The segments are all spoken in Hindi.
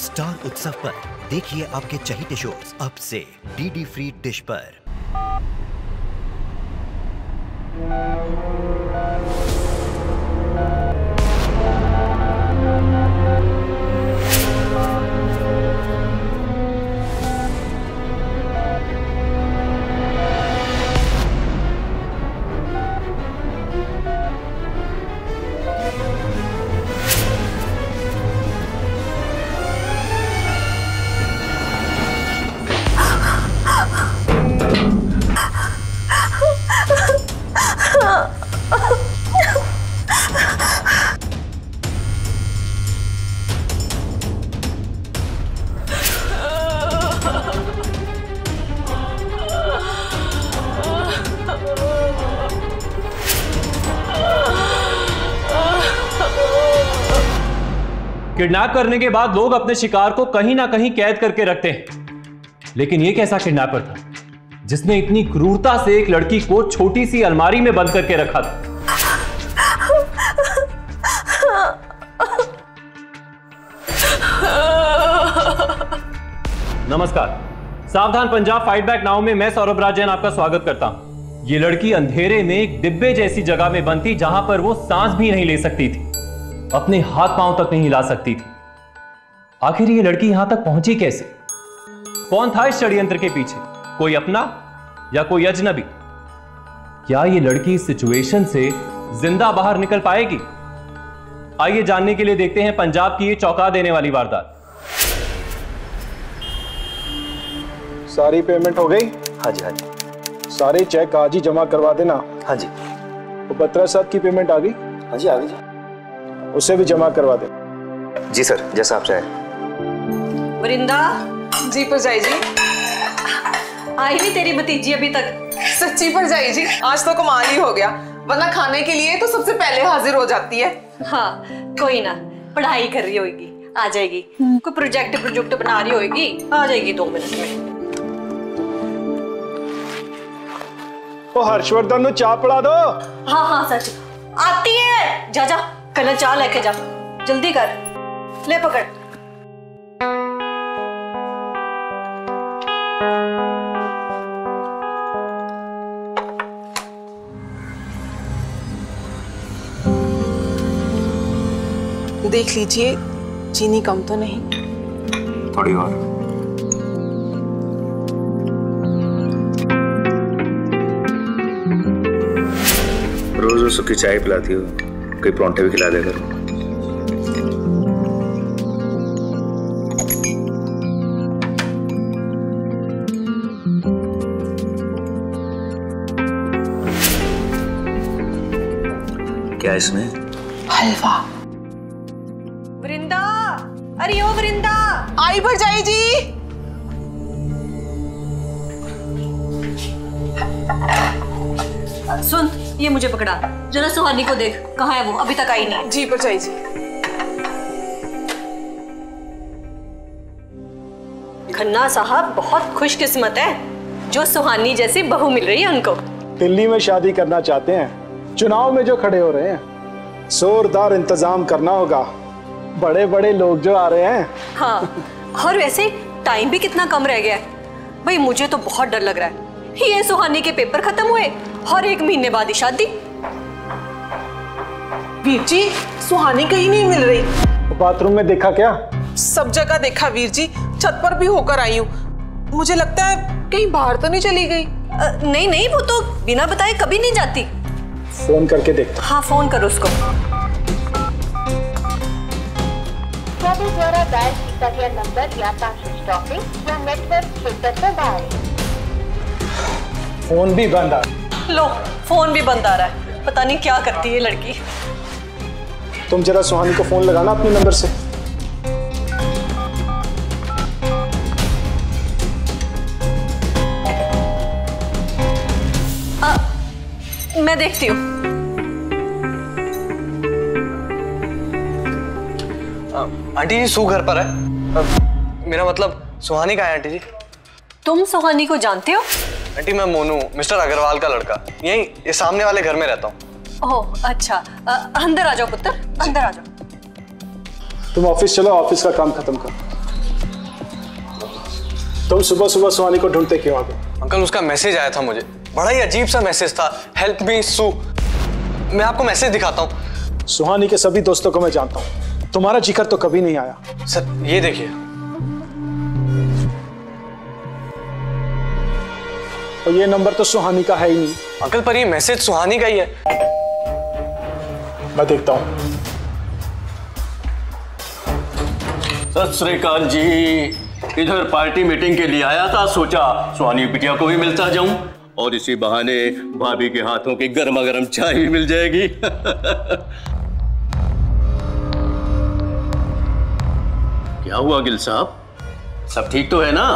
स्टार उत्सव पर देखिए आपके चहेते शोज अब से डीडी फ्री डिश पर। किडनैप करने के बाद लोग अपने शिकार को कहीं ना कहीं कैद करके रखते हैं, लेकिन ये कैसा किडनैपर था जिसने इतनी क्रूरता से एक लड़की को छोटी सी अलमारी में बंद करके रखा था? नमस्कार, सावधान पंजाब फाइट बैक नाउ में मैं सौरभ राजन आपका स्वागत करता हूं। ये लड़की अंधेरे में एक डिब्बे जैसी जगह में बंद थी जहां पर वो सांस भी नहीं ले सकती थी, अपने हाथ पांव तक नहीं हिला सकती थी। आखिर ये लड़की यहां तक पहुंची कैसे? कौन था इस षड्यंत्र के पीछे? कोई अपना या कोई अजनबी? क्या ये लड़की इस सिचुएशन से जिंदा बाहर निकल पाएगी? आइए जानने के लिए देखते हैं पंजाब की ये चौंका देने वाली वारदात। सारी पेमेंट हो गई? हाँ जी हाँ जी। सारे चेक आज ही जमा करवा देना। हाँ जी। बत्रा साहब की पेमेंट आ गई? हाँ जी आ गई जी। उसे भी जमा करवा दे। जी सर, जैसा आप चाहे। वरिंदा। जी परजाई जी। आई नहीं तेरी भतीजी अभी तक? सच्ची परजाई जी, आज तो कमाल ही हो गया, वरना खाने के लिए तो सबसे पहले हाजिर हो जाती है। हाँ कोई ना, पढ़ाई कर रही होगी, आ जाएगी। कोई प्रोजेक्ट बना रही होगी, आ जाएगी 2 मिनट में। ओ हर्षवर्धन को चाय पिला दो। हाँ हाँ सच आती है। जा जा कल चाय लेके जा, जल्दी कर। ले पकड़। देख लीजिए चीनी कम तो नहीं? थोड़ी और। रोज उसकी चाय पिलाती हो, कोई परांठे भी खिला दे करो। क्या इसमें? हलवा। वृंदा, अरे ओ वृंदा। आई भरजाई जी। सुन, ये मुझे पकड़ा, जरा सुहानी को देख, कहाँ है वो? अभी तक आई नहीं। जी भरजाई जी। खन्ना साहब बहुत खुशकिस्मत है जो सुहानी जैसी बहू मिल रही है उनको। दिल्ली में शादी करना चाहते हैं, चुनाव में जो खड़े हो रहे हैं, जोरदार इंतजाम करना होगा, बड़े बड़े लोग जो आ रहे हैं। हाँ, और वैसे टाइम भी कितना कम रह गया है भाई। मुझे तो बहुत डर लग रहा है, ये सुहानी के पेपर खत्म हुए और 1 महीने बाद ही शादी। वीर जी, सुहानी कहीं नहीं मिल रही। बाथरूम में देखा क्या? सब जगह देखा वीर जी, छत पर भी होकर आई हूँ। मुझे लगता है कहीं बाहर तो नहीं चली गई। नहीं नहीं, वो तो बिना बताए कभी नहीं जाती। फोन करके देखता। हाँ फोन करो उसको। द्वारा डायल किया गया नंबर या स्विच ऑफ है या नेटवर्क क्षेत्र से बाहर है। फोन भी बंद आ रहा। लो, फोन भी बंद आ रहा है, पता नहीं क्या करती है लड़की। तुम जरा सुहानी को फोन लगाना अपने नंबर से। मैं देखती हूँ। आंटी जी सू घर पर है। मेरा मतलब सुहानी कहाँ है आंटी जी? तुम सुहानी को जानते हो? आंटी मैं मोनू, मिस्टर अग्रवाल का लड़का, यहीं ये सामने वाले घर में रहता हूँ। ओह अच्छा, अंदर आ जाओ पुत्र, अंदर आ जाओ। तुम ऑफिस चलो, ऑफिस का काम खत्म करो। तुम सुबह सुबह सुहानी को ढूंढते क्यों आ गए? अंकल उसका मैसेज आया था मुझे, बड़ा ही अजीब सा मैसेज था, हेल्प मी सू। मैं आपको मैसेज दिखाता हूँ। सुहानी के सभी दोस्तों को मैं जानता हूँ, तुम्हारा जिक्र तो कभी नहीं आया। सर ये देखिए। और ये नंबर तो सुहानी का है ही नहीं। अंकल पर ये मैसेज सुहानी का ही है। मैं देखता हूँ। सत श्री अकाल जी, इधर पार्टी मीटिंग के लिए आया था, सोचा सुहानी बिटिया को भी मिलता जाऊं और इसी बहाने भाभी के हाथों की गर्मा गर्म चाय भी मिल जाएगी। क्या हुआ गिल साहब, सब ठीक तो है ना?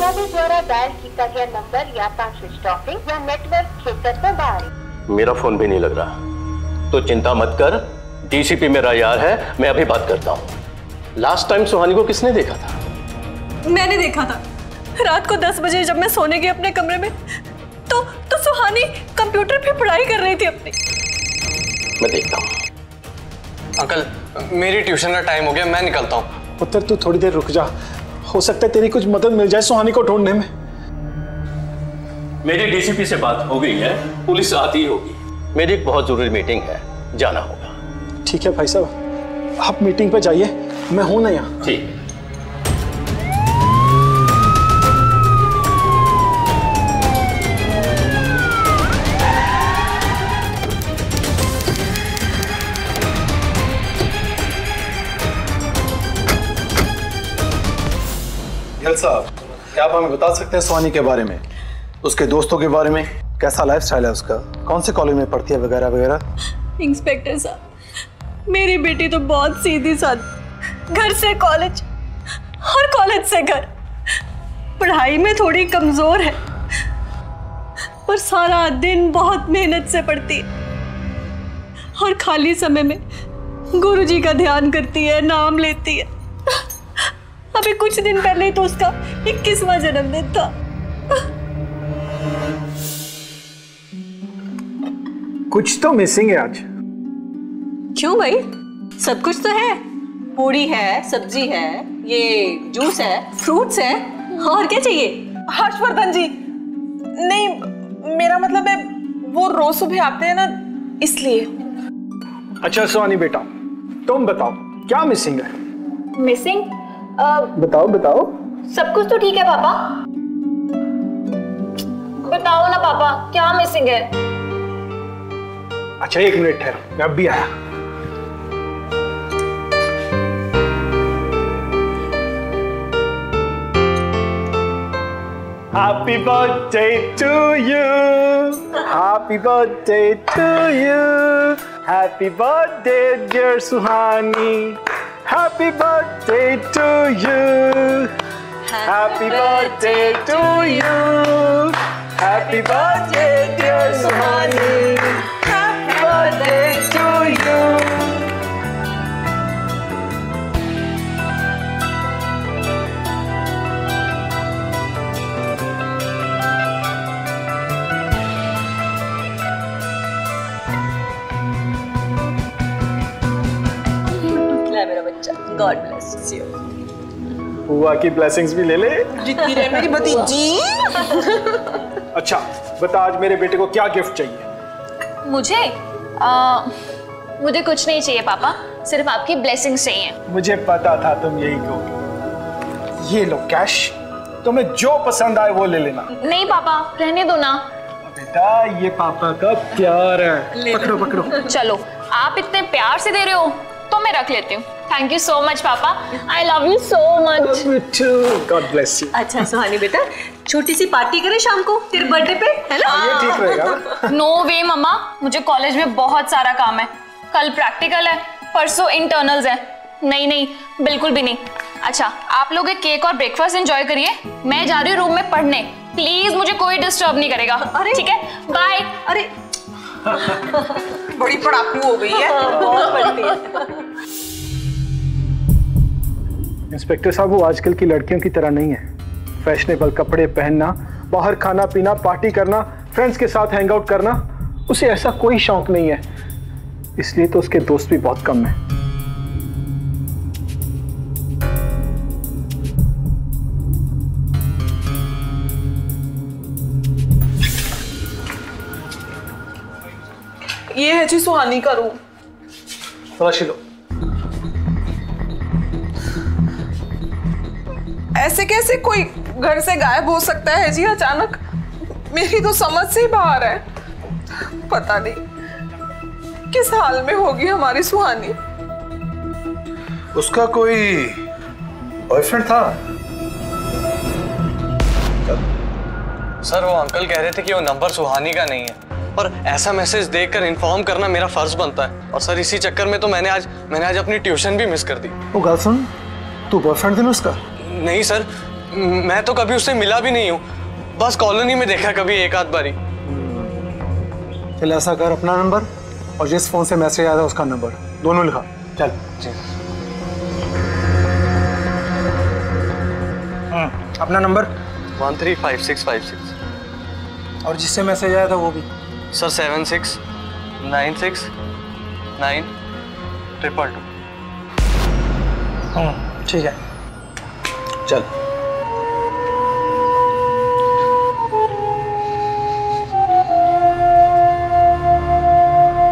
द्वारा डायल किया गया नंबर या तो स्विच ऑफ है या नेटवर्क क्षेत्र से बाहर। मेरा फोन भी नहीं लग रहा, तो चिंता मत कर, डीसीपी मेरा यार है, मैं अभी बात करता हूँ। लास्ट टाइम सुहानी को किसने देखा था? मैंने देखा था रात को 10 बजे जब मैं सोने गई अपने कमरे में, तो सुहानी कंप्यूटर पे पढ़ाई कर रही थी अपनी। मैं देखता हूँ। अंकल मेरी ट्यूशन का टाइम हो गया, मैं निकलता हूँ। पुत्र तू थोड़ी देर रुक जा, हो सकता है तेरी कुछ मदद मिल जाए सुहानी को ढूंढने में। मेरी डीसीपी से बात हो गई है, पुलिस आती होगी। मेरी एक बहुत जरूरी मीटिंग है, जाना होगा। ठीक है भाई साहब, आप मीटिंग पे जाइए, मैं हूं ना यहाँ। ठीक। गिल साहब, क्या आप हमें बता सकते हैं सुहानी के बारे में, उसके दोस्तों के बारे में, कैसा लाइफस्टाइल है उसका, कौन से कॉलेज में पढ़ती है वगैरह वगैरह? इंस्पेक्टर साहब, मेरी बेटी तो बहुत सीधी सादी, घर से कॉलेज और कॉलेज से घर, पढ़ाई में थोड़ी कमजोर है और सारा दिन बहुत मेहनत से पढ़ती है और खाली समय में गुरुजी का ध्यान करती है, नाम लेती है। अभी कुछ दिन पहले ही तो उसका 21वां जन्मदिन था। कुछ तो मिसिंग है आज। क्यों भाई, सब कुछ तो है, पूरी है, सब्जी है, ये जूस है, फ्रूट्स है, और क्या चाहिए? हर्षवर्धन जी, नहीं मेरा मतलब है वो रोज सुबह आते हैं ना, इसलिए। अच्छा सुहानी बेटा, तुम बताओ क्या मिसिंग है? मिसिंग? बताओ बताओ। सब कुछ तो ठीक है पापा। बताओ ना पापा, क्या मिसिंग है? अच्छा 1 मिनट ठहरो, मैं अब भी आया। Happy birthday to you, happy birthday to you, happy birthday dear Suhani, happy birthday to you, happy birthday to you, happy birthday dear Suhani, happy birthday to you. मेरा बच्चा, गॉड ब्लेस यू। बुआ की ब्लेसिंग्स भी ले ले। जीती रहे मेरी भतीजी। अच्छा बता, आज मेरे बेटे को क्या गिफ्ट चाहिए? मुझे मुझे कुछ नहीं चाहिए पापा, सिर्फ आपकी ब्लेसिंग्स चाहिए। मुझे पता था तुम यही कहोगे। ये लो कैश, तुम्हें जो पसंद आए वो ले लेना। नहीं पापा, रहने दो ना। बेटा ये पापा का प्यार है, पकड़ो पकड़ो। चलो, आप इतने प्यार से दे रहे हो तो मैं रख लेती हूँ। थैंक यू सो मच पापा, I love you so much. God bless you. अच्छा सुहानी बेटा, छोटी सी पार्टी करें शाम को तेरे बर्थडे पे, है ना? ये ठीक रहेगा। नो वे मम्मा, मुझे कॉलेज में बहुत सारा काम है, कल प्रैक्टिकल है, परसों इंटरनल्स है। नहीं नहीं, बिल्कुल भी नहीं। अच्छा आप लोग एक केक और ब्रेकफास्ट एंजॉय करिए, मैं जा रही हूँ रूम में पढ़ने। प्लीज मुझे कोई डिस्टर्ब नहीं करेगा, ठीक है? बाय। अरे बड़ी पढ़ाकू हो गई है। बहुत पढ़ती है। इंस्पेक्टर साहब, वो आजकल की लड़कियों की तरह नहीं है। फैशनेबल कपड़े पहनना, बाहर खाना पीना, पार्टी करना, फ्रेंड्स के साथ हैंग आउट करना, उसे ऐसा कोई शौक नहीं है। इसलिए तो उसके दोस्त भी बहुत कम हैं। ये है जी सुहानी का रूम। तलाशी लो। ऐसे कैसे कोई घर से गायब हो सकता है जी अचानक? मेरी तो समझ से ही बाहर है। पता नहीं किस हाल में होगी हमारी सुहानी। उसका कोई बॉयफ्रेंड था? सर वो अंकल कह रहे थे कि वो नंबर सुहानी का नहीं है, और ऐसा मैसेज देखकर इन्फॉर्म करना मेरा फर्ज बनता है। और सर इसी चक्कर में तो मैंने आज अपनी ट्यूशन भी मिस कर दी। वो गल सुन, तू बॉयफ्रेंड थी ना उसका? नहीं सर, मैं तो कभी उससे मिला भी नहीं हूँ, बस कॉलोनी में देखा कभी एक आध बारी। चल ऐसा कर, अपना नंबर और जिस फोन से मैसेज आया था उसका नंबर दोनों लिखा। चल जी। अपना नंबर 135656 और जिससे मैसेज आया था वो भी। सर 769692। ठीक है चल।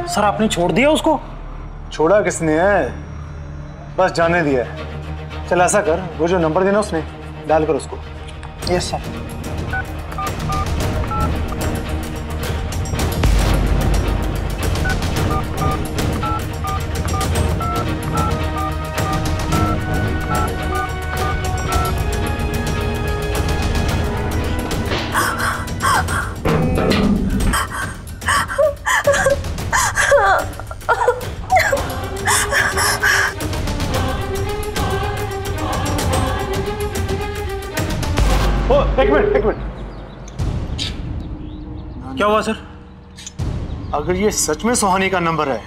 सर आपने छोड़ दिया उसको? छोड़ा किसने है, बस जाने दिया है। चल ऐसा कर, वो जो नंबर देना उसने डाल कर उसको। Yes sir. एक मिनट। क्या हुआ सर? अगर ये सच में सुहानी का नंबर है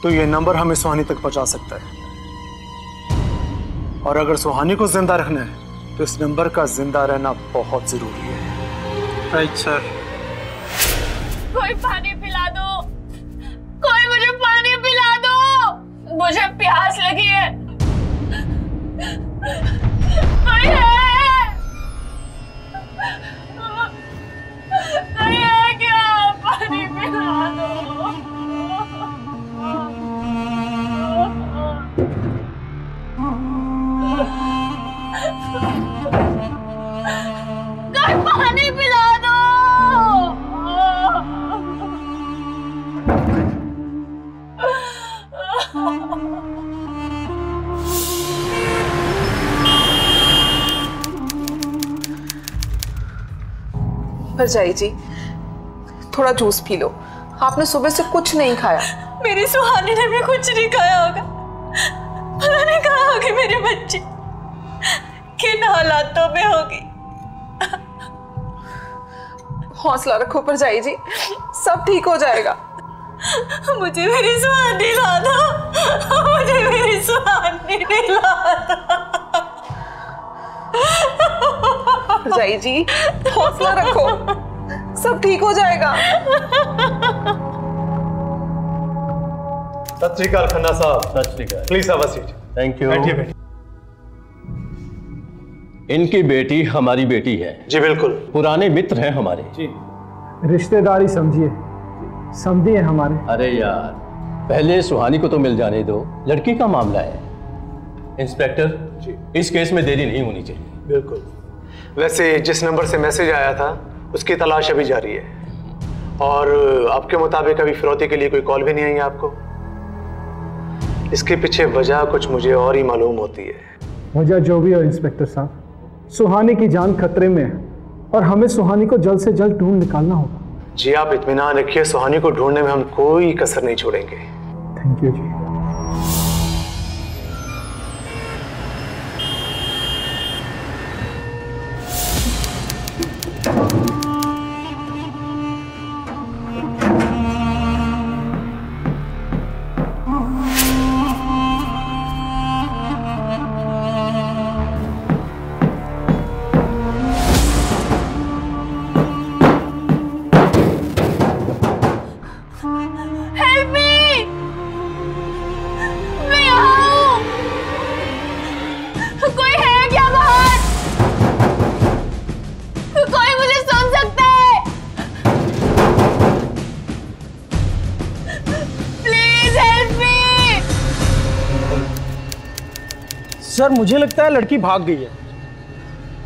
तो ये नंबर हमें सुहानी तक पहुंचा सकता है, और अगर सुहानी को जिंदा रखना है तो इस नंबर का जिंदा रहना बहुत जरूरी है। Right sir. कोई पानी पिला दो, कोई मुझे पानी पिला दो, मुझे प्यास लगी है। कोई है? कोई है क्या? पानी पिला दो। कोई पानी पिला दो। भरजाई जी थोड़ा जूस पी लो, आपने सुबह से कुछ नहीं खाया। मेरी सुहानी ने भी कुछ नहीं खाया होगा। पता नहीं कहाँ होगी मेरी बच्ची, किन हालातों में होगी। हौसला रखो भरजाई जी, सब ठीक हो जाएगा। मुझे मेरी सुहानी ला दो, मुझे मेरी सुहानी ला दो। भरजाई जी हौसला रखो, सब ठीक हो जाएगा। सत श्री अकाल खन्ना साहब। सत श्री अकाल। Please have a seat. Thank you. बैठिए बैठिए। इनकी बेटी हमारी बेटी है। जी बिल्कुल। पुराने मित्र हैं हमारे। जी रिश्तेदारी समझिए, समझिए हमारे। अरे यार पहले सुहानी को तो मिल जाने दो, लड़की का मामला है। इंस्पेक्टर जी इस केस में देरी नहीं होनी चाहिए। बिल्कुल। वैसे जिस नंबर से मैसेज आया था उसकी तलाश अभी जारी है, और आपके मुताबिक अभी फिरौती के लिए कोई कॉल भी नहीं आई है आपको। इसके पीछे वजह कुछ मुझे और ही मालूम होती है। वजह जो भी हो इंस्पेक्टर साहब, सुहानी की जान खतरे में है और हमें सुहानी को जल्द से जल्द ढूंढ निकालना होगा। जी आप इत्मीनान रखिए, सुहानी को ढूंढने में हम कोई कसर नहीं छोड़ेंगे। Thank you ji. सर मुझे लगता है लड़की भाग गई है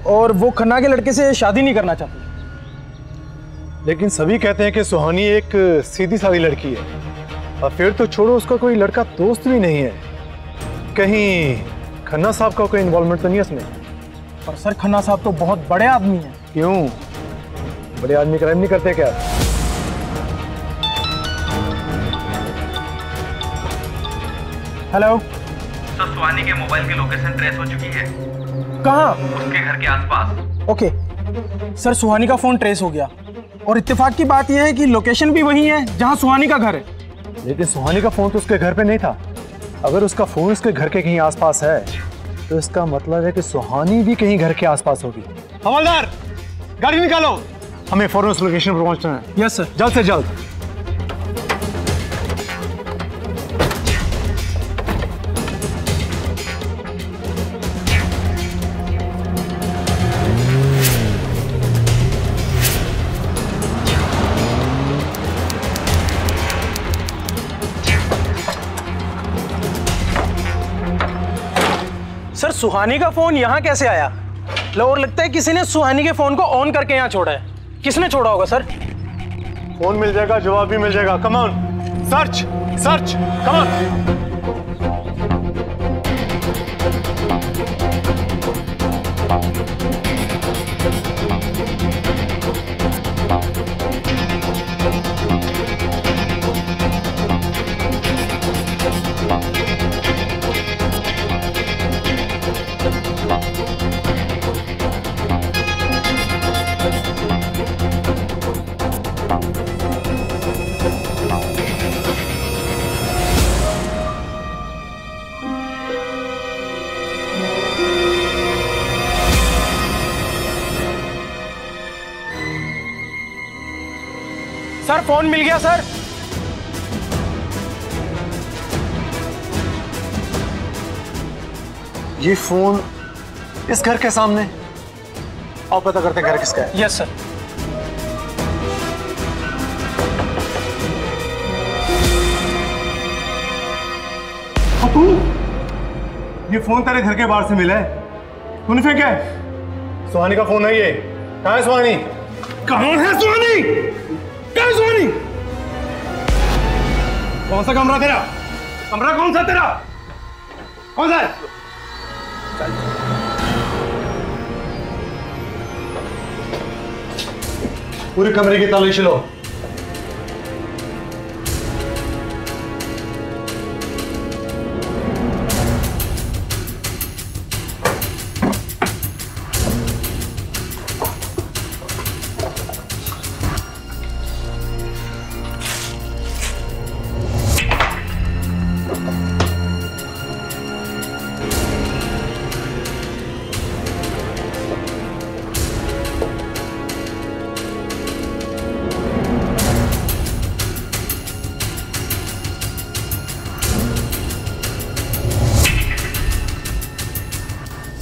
और वो खन्ना के लड़के से शादी नहीं करना चाहती। लेकिन सभी कहते हैं कि सुहानी एक सीधी सादी लड़की है, और फिर तो छोड़ो, उसका कोई लड़का दोस्त भी नहीं है। कहीं खन्ना साहब का कोई इन्वॉल्वमेंट तो नहीं है इसमें? पर सर खन्ना साहब तो बहुत बड़े आदमी हैं। क्यों, बड़े आदमी क्राइम नहीं करते क्या? हेलो सर, सुहानी के मोबाइल की लोकेशन ट्रेस हो चुकी है। कहाँ? उसके घर के आसपास। ओके सर, सुहानी का फोन ट्रेस हो गया और इत्तेफाक की बात यह है कि लोकेशन भी वही है जहां सुहानी का घर है। लेकिन सुहानी का फोन तो उसके घर पे नहीं था। अगर उसका फोन उसके घर के कहीं आसपास है तो इसका मतलब है कि सुहानी भी कहीं घर के आसपास होगी। हवलदार, गाड़ी निकालो, हमें फौरन उस लोकेशन पर पहुंचना है। यस सर, जल्द से जल्द। सर सुहानी का फोन यहाँ कैसे आया? और लगता है किसी ने सुहानी के फोन को ऑन करके यहाँ छोड़ा है। किसने छोड़ा होगा सर? फोन मिल जाएगा, जवाब भी मिल जाएगा। Come on, search search, come on. Sir phone मिल गया सर। ये फोन इस घर के सामने, और पता करते घर किसका है। Yes sir. तू, ये फोन तेरे घर के बाहर से मिला है, तूने फेंका है? सुहानी का फोन है ये। कहाँ है सुहानी? कहाँ है सुहानी? कहाँ है सुहानी? कौन सा कमरा तेरा? कमरा कौन सा तेरा? कौन सा है? पूरे कमरे की तलाशी लो।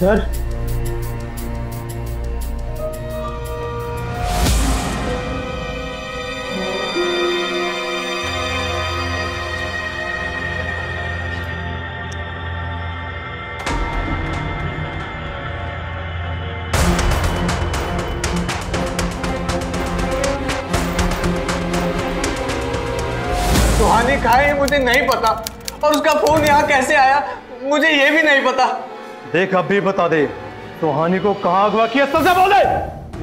सर सुहानी कहाँ है मुझे नहीं पता, और उसका फोन यहाँ कैसे आया मुझे ये भी नहीं पता। देख अब भी बता दे, सुहानी को कहाँ अगवा किया, सच बोले।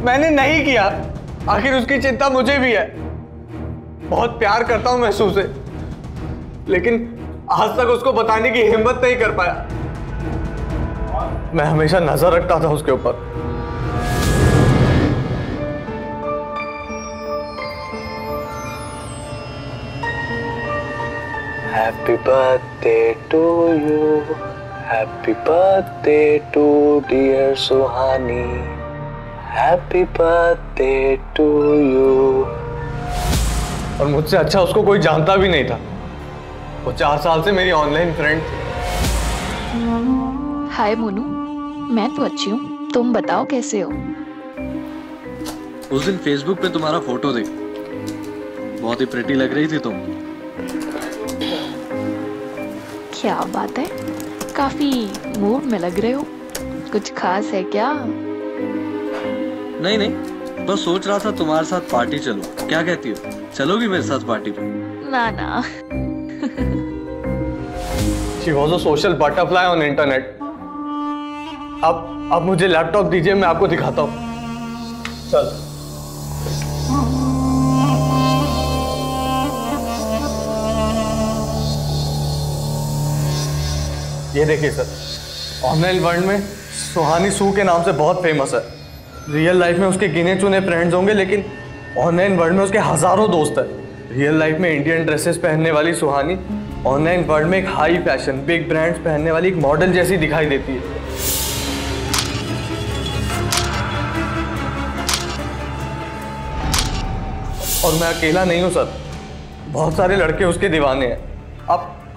मैंने नहीं किया, आखिर उसकी चिंता मुझे भी है। बहुत प्यार करता हूं मैं सू से, लेकिन आज तक उसको बताने की हिम्मत नहीं कर पाया। मैं हमेशा नजर रखता था उसके ऊपर। Happy birthday to you, happy birthday to dear Suhani, happy birthday to you. और मुझसे अच्छा उसको कोई जानता भी नहीं था। वो 4 साल से मेरी ऑनलाइन फ्रेंड थी। हाय मोनू, मैं तो अच्छी हूँ, तुम बताओ कैसे हो? उस दिन फेसबुक पे तुम्हारा फोटो देखा, बहुत ही प्रिटी लग रही थी तुम। क्या बात है, काफी मूड में लग रहे हो, कुछ खास है क्या? नहीं नहीं, बस सोच रहा था तुम्हारे साथ पार्टी चलो, क्या कहती हो? चलोगी मेरे साथ पार्टी पे? ना ना। She was a social butterfly on internet. अब मुझे लैपटॉप दीजिए, मैं आपको दिखाता हूँ। चल। ये देखिए सर, ऑनलाइन वर्ल्ड में सुहानी सू के नाम से बहुत फेमस है। रियल लाइफ में उसके गिने चुने फ्रेंड्स होंगे, लेकिन ऑनलाइन वर्ल्ड में उसके हजारों दोस्त हैं। रियल लाइफ में इंडियन ड्रेसेस पहनने वाली सुहानी ऑनलाइन वर्ल्ड में एक हाई फैशन बिग ब्रांड्स पहनने वाली एक मॉडल जैसी दिखाई देती है। और मैं अकेला नहीं हूं सर, बहुत सारे लड़के उसके दीवाने हैं।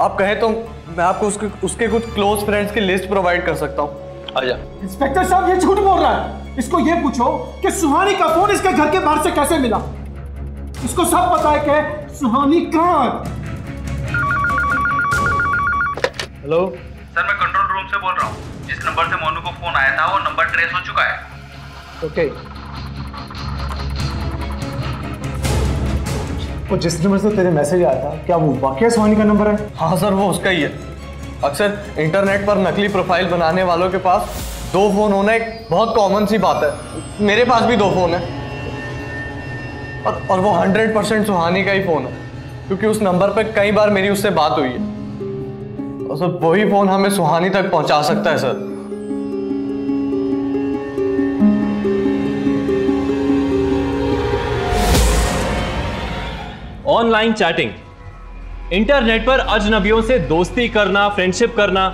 आप कहें तो मैं आपको उसके कुछ क्लोज फ्रेंड्स की लिस्ट प्रोवाइड कर सकता हूं। आजा। इंस्पेक्टर साहब ये झूठ बोल रहा है। इसको ये पूछो कि सुहानी का फोन इसके घर के बाहर से कैसे मिला। इसको सब पता है कि सुहानी कहाँ है। हेलो सर, मैं कंट्रोल रूम से बोल रहा हूँ। जिस नंबर से मोनू को फोन आया था वो नंबर ट्रेस हो चुका है। ओके। वो जिस नंबर से तेरे मैसेज आया था, क्या वो वाकई सुहानी का नंबर है? हाँ सर, वो उसका ही है। अक्सर इंटरनेट पर नकली प्रोफाइल बनाने वालों के पास 2 फोन होना एक बहुत कॉमन सी बात है। मेरे पास भी 2 फोन है और वो 100% सुहानी का ही फोन है, क्योंकि उस नंबर पर कई बार मेरी उससे बात हुई है। और सर वही फोन हमें सुहानी तक पहुंचा सकता है सर। ऑनलाइन चैटिंग, इंटरनेट पर अजनबियों से दोस्ती करना, फ्रेंडशिप करना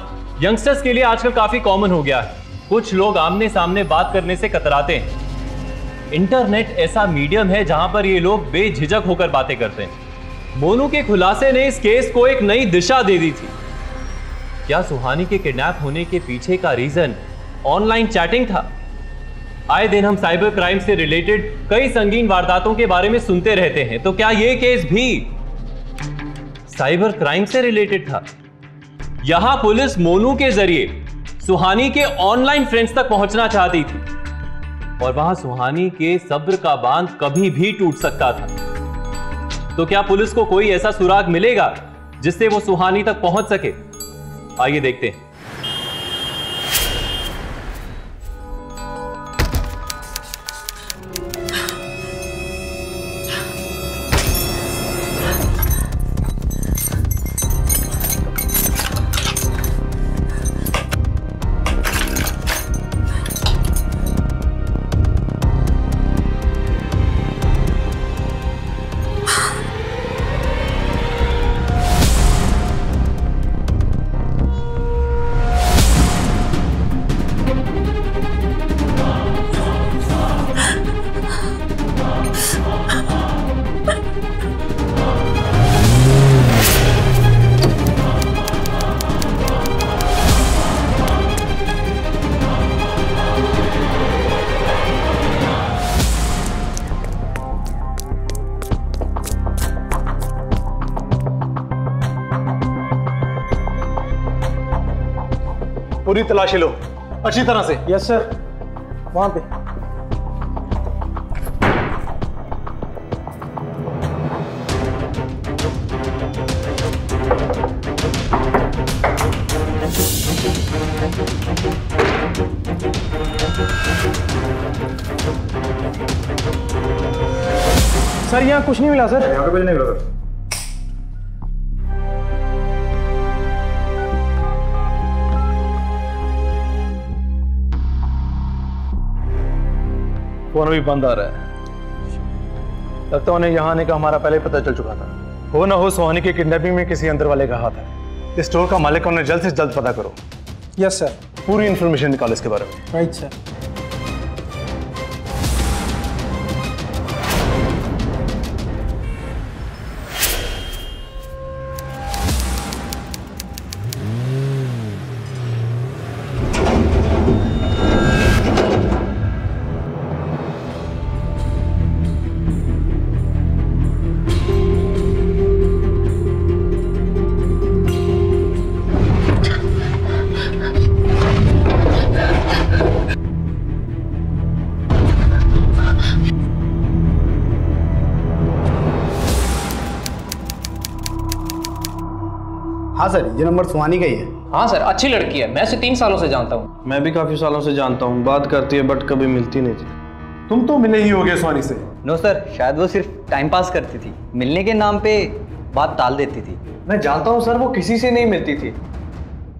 यंगस्टर्स के लिए आजकल काफी कॉमन हो गया है। कुछ लोग आमने सामने बात करने से कतराते हैं। इंटरनेट ऐसा मीडियम है जहां पर ये लोग बेझिझक होकर बातें करते हैं। मोनू के खुलासे ने इस केस को एक नई दिशा दे दी थी। क्या सुहानी के किडनैप होने के पीछे का रीजन ऑनलाइन चैटिंग था? आए दिन हम साइबर क्राइम से रिलेटेड कई संगीन वारदातों के बारे में सुनते रहते हैं, तो क्या यह केस भी साइबर क्राइम से रिलेटेड था? यहां पुलिस मोनू के जरिए सुहानी के ऑनलाइन फ्रेंड्स तक पहुंचना चाहती थी और वहां सुहानी के सब्र का बांध कभी भी टूट सकता था। तो क्या पुलिस को कोई ऐसा सुराग मिलेगा जिससे वो सुहानी तक पहुंच सके? आइए देखते हैं। पूरी तलाशी लो अच्छी तरह से। Yes sir. वहां पे सर यहाँ कुछ नहीं मिला सर। यहाँ पे कुछ नहीं मिला सर। फोन भी बंद आ रहा है। लगता है उन्हें यहाँ आने का हमारा पहले पता चल चुका था। हो ना हो सुहानी की किडनैपिंग में किसी अंदर वाले का हाथ है। इस स्टोर का मालिक उन्हें जल्द से जल्द पता करो। Yes sir. पूरी इंफॉर्मेशन निकालो इसके बारे में। Right sir. हाँ सर, ये नंबर सुहानी का ही है। हाँ सर, अच्छी लड़की है, मैं इसे 3 सालों से जानता हूँ। मैं भी काफी सालों से जानता हूँ, बात करती है बट कभी मिलती नहीं थी। तुम तो मिले ही होगे सुहानी से। नो सर, शायद वो सिर्फ टाइम पास करती थी, मिलने के नाम पे बात टाल देती थी। मैं जानता हूँ सर, वो किसी से नहीं मिलती थी।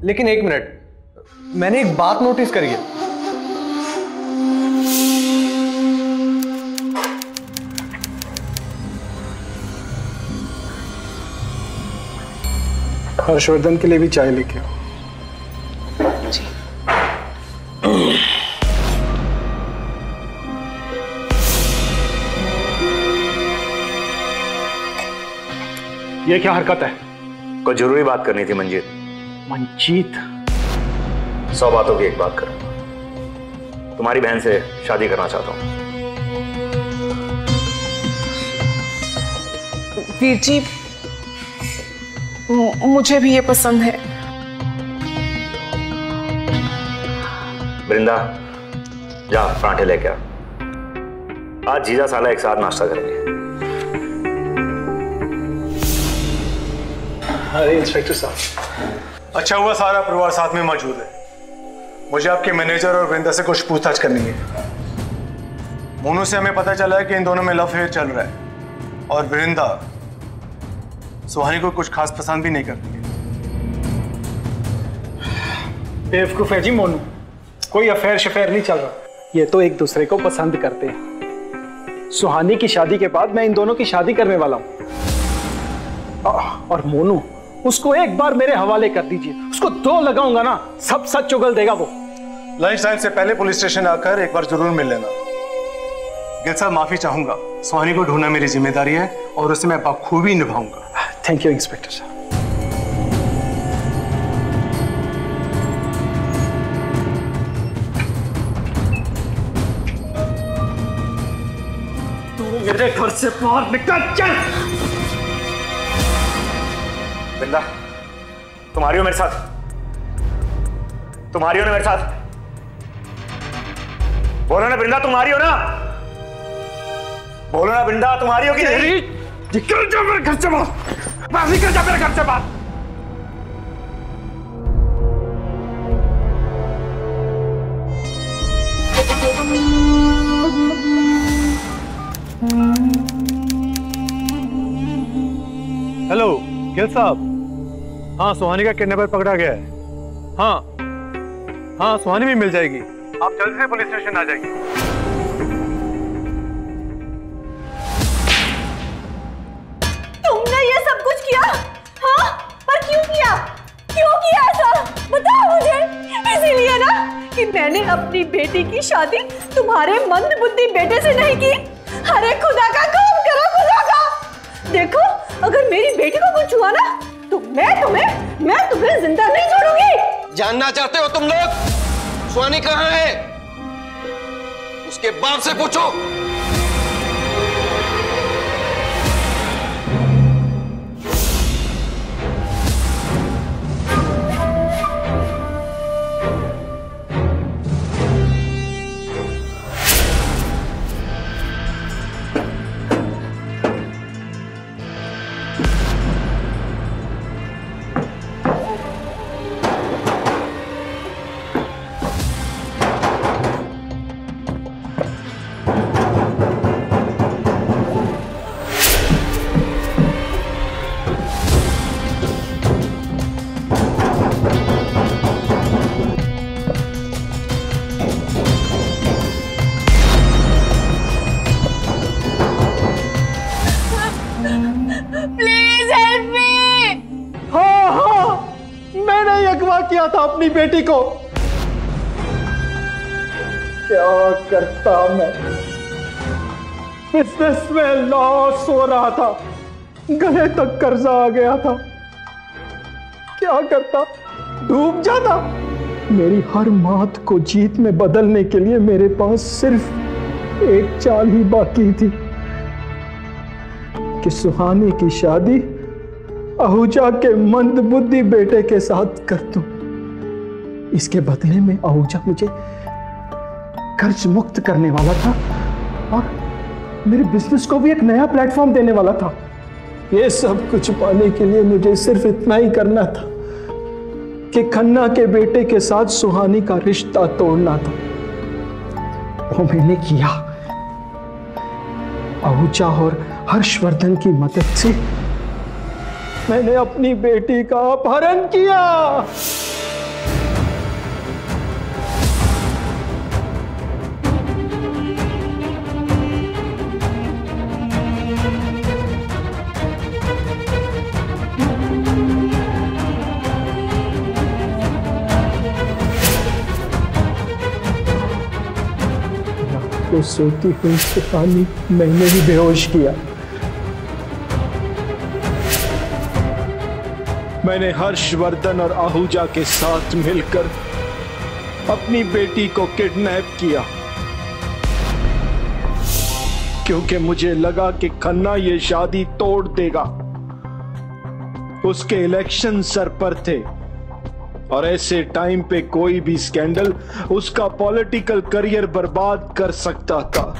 लेकिन एक मिनट, मैंने एक बात नोटिस करी है। हर्षवर्धन के लिए भी चाय लेके आओ। ये क्या हरकत है? कोई जरूरी बात करनी थी मंजीत। मंजीत? 100 बातों की एक बात करूं। तुम्हारी बहन से शादी करना चाहता हूं। वीर जी, मुझे भी ये पसंद है। वृंदा, जा पराठे लेके आ। आज जीजा साला एक साथ नाश्ता करेंगे। अरे इंस्पेक्टर साहब, अच्छा हुआ सारा परिवार साथ में मौजूद है। मुझे आपके मैनेजर और वृंदा से कुछ पूछताछ करनी है। मोनू से हमें पता चला है कि इन दोनों में लव अफेयर चल रहा है और वृंदा सुहानी को कुछ खास पसंद भी नहीं करती है। बेवकूफ है जी मोनू, कोई अफेयर शफेयर नहीं चल रहा। ये तो एक दूसरे को पसंद करते हैं। सुहानी की शादी के बाद मैं इन दोनों की शादी करने वाला हूं। और मोनू, उसको एक बार मेरे हवाले कर दीजिए, उसको 2 लगाऊंगा ना, सब सच उगल देगा वो। लंच टाइम से पहले पुलिस स्टेशन आकर एक बार जरूर मिल लेना। गिल साहब, माफी चाहूंगा, सुहानी को ढूंढना मेरी जिम्मेदारी है और उसे मैं बखूबी निभाऊंगा। थैंक यू इंस्पेक्टर साहब। तू मेरे घर से बाहर निकल, चल। वृंदा, तुम्हारी हो मेरे साथ? तुम्हारी हो ना मेरे साथ? बोलो ना वृंदा, तुम्हारी हो ना? बोलो ना वृंदा, तुम्हारी हो कि नहीं? निकल जा मेरे घर से बाहर, निकल जा मेरे घर से बाहर। हेलो गिल साहब, हाँ सुहानी का किडनैपर पकड़ा गया है। हाँ सुहानी भी मिल जाएगी, आप जल्दी से पुलिस स्टेशन आ जाएंगे। तुमने ये सब कुछ किया? हाँ, पर क्यों किया? क्यों किया ऐसा? बताओ मुझे। इसीलिए ना कि मैंने अपनी बेटी की शादी तुम्हारे मंदबुद्धि बेटे से नहीं की। अरे खुदा का काम करो, खुदा का। देखो, अगर मेरी बेटी को कुछ हुआ ना तो मैं तुम्हें जिंदा नहीं छोड़ूंगी। जानना चाहते हो तुम लोग सुहानी कहाँ है? उसके बाप से पूछो। किया था अपनी बेटी को। क्या करता मैं? बिजनेस में लॉस हो रहा था, गले तक कर्जा आ गया था। क्या करता? डूब जाता। मेरी हर मात को जीत में बदलने के लिए मेरे पास सिर्फ एक चाल ही बाकी थी कि सुहानी की शादी आहूजा के मंदबुद्धि बेटे के साथ कर दूं। इसके बदले में आहूजा मुझे कर्ज मुक्त करने वाला था और मेरे बिजनेस को भी एक नया प्लेटफॉर्म देने वाला था। ये सब कुछ पाने के लिए मुझे सिर्फ इतना ही करना था कि खन्ना के बेटे के साथ सुहानी का रिश्ता तोड़ना था, वो मैंने किया। आहूजा और हर्षवर्धन की मदद से मैंने अपनी बेटी का अपहरण किया। तो सोती हुई सुहानी मैंने ही बेहोश किया। मैंने हर्षवर्धन और आहूजा के साथ मिलकर अपनी बेटी को किडनैप किया, क्योंकि मुझे लगा कि खन्ना ये शादी तोड़ देगा। उसके इलेक्शन सर पर थे और ऐसे टाइम पे कोई भी स्कैंडल उसका पॉलिटिकल करियर बर्बाद कर सकता था।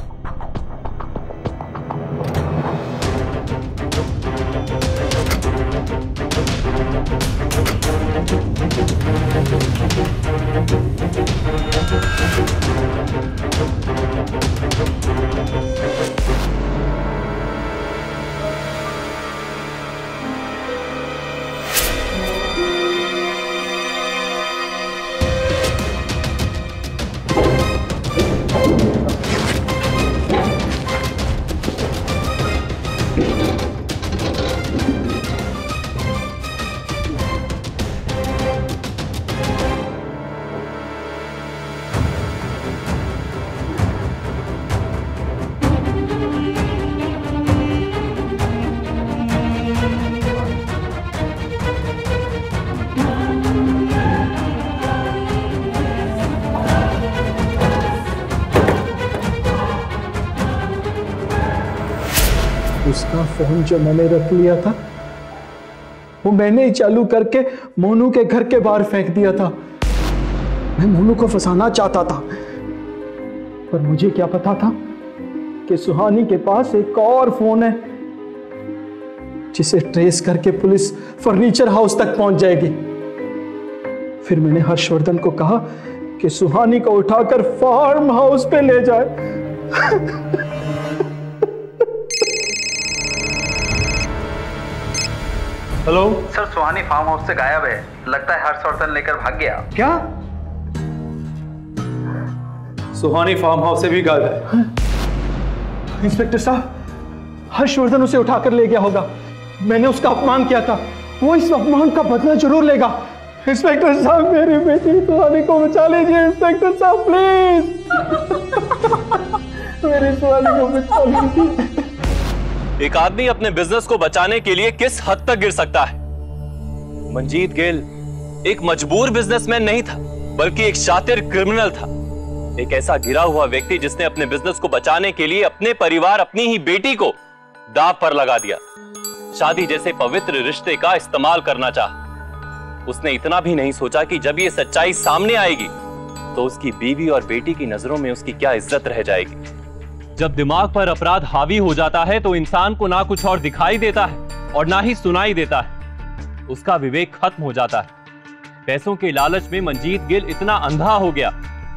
उसका फोन जो मैंने रख लिया था वो मैंने ही चालू करके मोनू के घर के बाहर फेंक दिया था। मैं मोनू को फंसाना चाहता था, पर मुझे क्या पता था कि सुहानी के पास एक और फोन है जिसे ट्रेस करके पुलिस फर्नीचर हाउस तक पहुंच जाएगी। फिर मैंने हर्षवर्धन को कहा कि सुहानी को उठाकर फार्म हाउस पे ले जाए। हेलो सर, सुहानी फार्म हाउस से गायब है। लगता है हर्षवर्धन लेकर भाग गया। क्या? सुहानी फार्म हाउस से भी गायब है? इंस्पेक्टर साहब, हर्षवर्धन उसे उठाकर ले गया होगा। मैंने उसका अपमान किया था, वो इस अपमान का बदला जरूर लेगा। इंस्पेक्टर साहब, मेरी बेटी सुहानी को बचा लीजिए। इंस्पेक्टर साहब प्लीज, मेरी सुहानी को बचा लीजिए। एक आदमी अपने बिजनेस को बचाने के लिए किस हद तक गिर सकता है? मंजीत गिल एक मजबूर बिजनेसमैन नहीं था, बल्कि एक शातिर क्रिमिनल था। एक ऐसा गिरा हुआ व्यक्ति जिसने अपने बिजनेस को बचाने के लिए अपने परिवार, अपनी ही बेटी को दांव पर लगा दिया। शादी जैसे पवित्र रिश्ते का इस्तेमाल करना चाहा। उसने इतना भी नहीं सोचा कि जब ये सच्चाई सामने आएगी तो उसकी बीवी और बेटी की नजरों में उसकी क्या इज्जत रह जाएगी। जब दिमाग पर अपराध हावी हो जाता है तो इंसान को ना कुछ और दिखाई देता है और ना ही सुनाई देता है। उसका विवेक खत्म हो जाता है। पैसों के लालच में मंजीत गिल इतना अंधा हो गया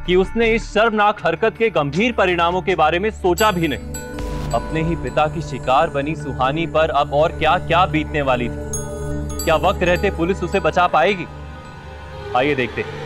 कि उसने इस शर्मनाक हरकत के गंभीर परिणामों के बारे में सोचा भी नहीं। अपने ही पिता की शिकार बनी सुहानी पर अब और क्या क्या बीतने वाली थी। क्या वक्त रहते पुलिस उसे बचा पाएगी? आइए देखते हैं।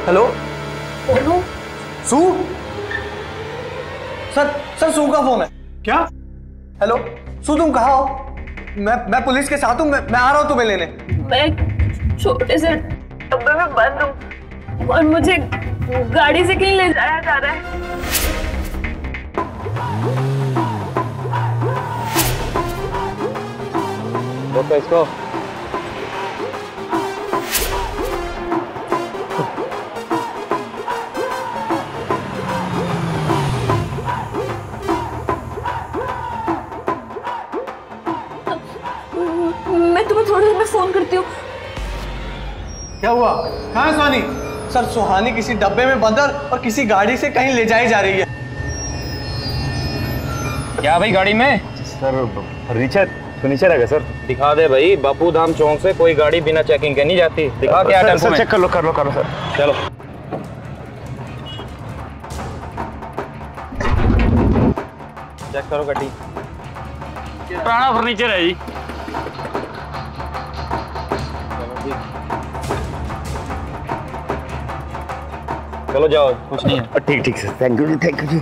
हेलो बोलो। सू? सर सू का फोन है। क्या? हेलो सू, तुम कहाँ हो? मैं पुलिस के साथ हूँ। मैं आ रहा हूँ तुम्हें लेने। मैं छोटे से डब्बे में बंद हूँ और मुझे गाड़ी से कहीं ले जाया जा रहा है। रोको इसको। तुम्हें थोड़ी देर में फोन करती हूँ। क्या हुआ? कहाँ है सुहानी? सर सुहानी किसी डब्बे में बंद और किसी गाड़ी से कहीं ले जाई जा रही है। क्या भाई गाड़ी में? सर फर्नीचर है सर। दिखा दे भाई, बापू धाम चौक से कोई गाड़ी बिना चेकिंग के नहीं जाती। दिखा क्या टेम्पो में। चेक कर लो सर। चलो चेक करो गाड़ी। पुराना फर्नीचर है जी। चलो जाओ, कुछ नहीं है। ठीक sir, thank you ji.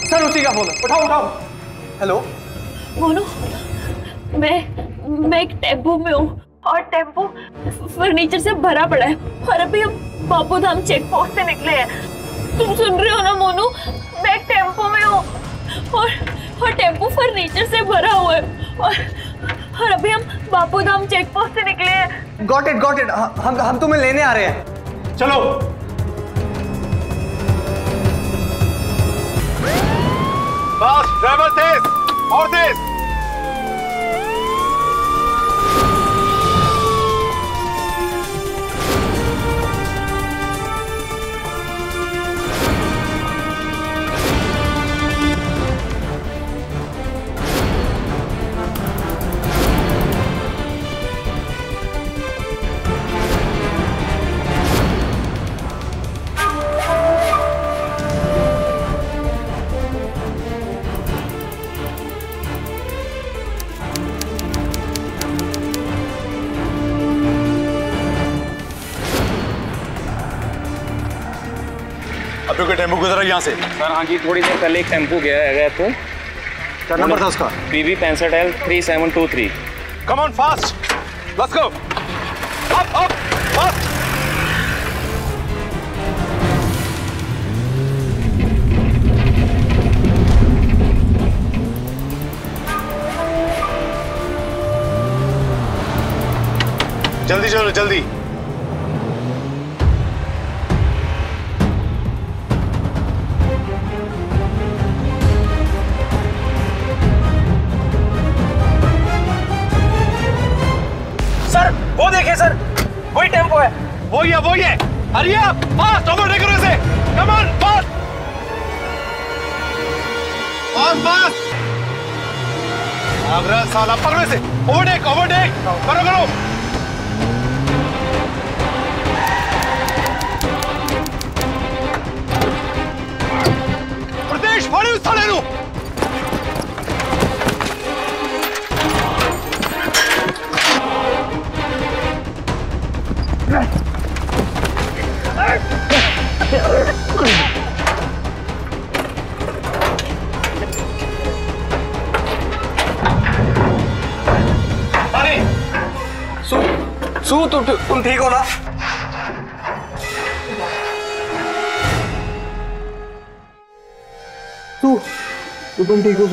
Sir उसी का फोन है, उठाओ। हेलो मोनू, मैं एक टेम्पो में हूँ और टेम्पो फर्नीचर से भरा पड़ा है और अभी हम बापू धाम चेक पोस्ट से निकले हैं। तुम सुन रहे हो ना मोनू? मैं एक टेम्पो में हूँ और टेम्पो फर्नीचर से भरा हुआ है और अभी हम बापू धाम चेक पोस्ट से निकले हैं। Got it. हम तुम्हें लेने आ रहे हैं। चलो। बस ड्राइवर तेज और तेज। टेम्पो गुजरा यहाँ से। सर हाँ जी, थोड़ी देर पहले एक टेम्पो गया है तो। क्या नंबर था उसका? PB 65L 3723। Come on fast, let's go. Up fast. जल्दी चलो जल्दी। वो देखिए सर, वही टेम्पो है। वही है। अरे फास्ट ओवरटेक करो इसे। Come on fast. आगरा साला, पकड़ो इसे। ओवरटेक करो। प्रदेश फाड़ी उस साले को। सू तुम ठीक हो ना? तुम ठीक हो?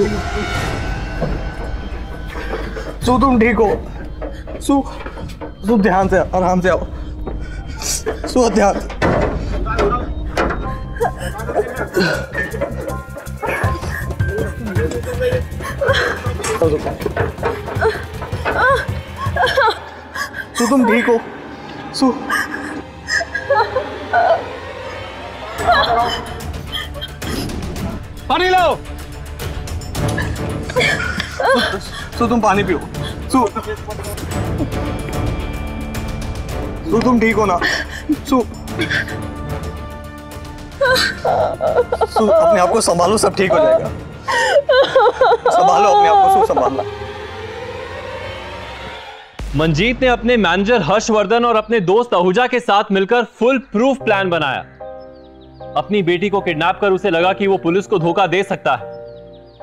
तुम ठीक हो? सू ध्यान से, आराम से आओ। सू ध्यान से। तुम ठीक हो? पानी लाओ। तुम पानी पियो। तुम ठीक हो ना? अपने आप को संभालो, सब ठीक हो जाएगा। संभालो अपने आप को, संभालना। मंजीत ने अपने मैनेजर हर्षवर्धन और अपने दोस्त आहूजा के साथ मिलकर फुल प्रूफ प्लान बनाया। अपनी बेटी को किडनैप कर उसे लगा कि वो पुलिस को धोखा दे सकता है।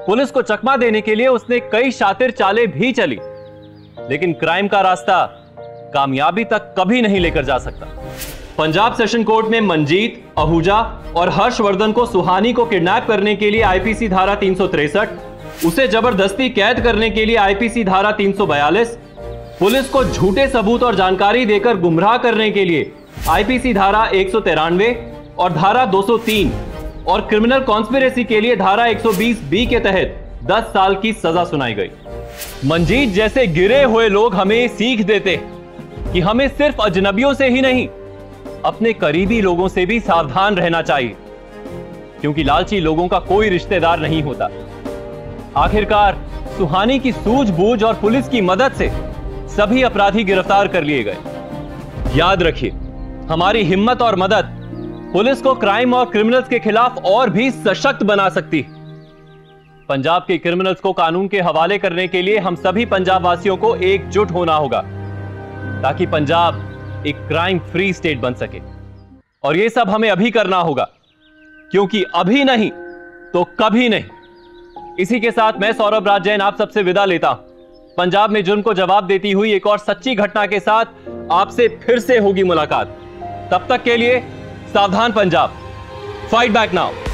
पुलिस को चकमा देने के लिए उसने कई शातिर चालें भी चली, लेकिन क्राइम का रास्ता कामयाबी तक कभी नहीं लेकर जा सकता। पंजाब सेशन कोर्ट में मंजीत, आहूजा और हर्षवर्धन को सुहानी को किडनैप करने के लिए आईपीसी धारा 363, उसे जबरदस्ती कैद करने के लिए आईपीसी धारा 342, पुलिस को झूठे सबूत और जानकारी देकर गुमराह करने के लिए आईपीसी धारा 193 और धारा 203 और क्रिमिनल कॉन्स्पिरेसी के लिए धारा 120 के तहत 10 साल की सजा सुनाई गई। मंजीत जैसे गिरे हुए लोग हमें सीख देते कि हमें सिर्फ अजनबियों से ही नहीं, अपने करीबी लोगों से भी सावधान रहना चाहिए, क्योंकि लालची लोगों का कोई रिश्तेदार नहीं होता। आखिरकार सुहानी की सूझबूझ और पुलिस की मदद से सभी अपराधी गिरफ्तार कर लिए गए। याद रखिए, हमारी हिम्मत और मदद पुलिस को क्राइम और क्रिमिनल्स के खिलाफ और भी सशक्त बना सकती है। पंजाब के क्रिमिनल्स को कानून के हवाले करने के लिए हम सभी पंजाब वासियों को एकजुट होना होगा, ताकि पंजाब एक क्राइम फ्री स्टेट बन सके। और यह सब हमें अभी करना होगा, क्योंकि अभी नहीं तो कभी नहीं। इसी के साथ मैं सौरभ राज जैन आप सबसे विदा लेता हूं। पंजाब में जुर्म को जवाब देती हुई एक और सच्ची घटना के साथ आपसे फिर से होगी मुलाकात। तब तक के लिए सावधान पंजाब, फाइट बैक नाउ।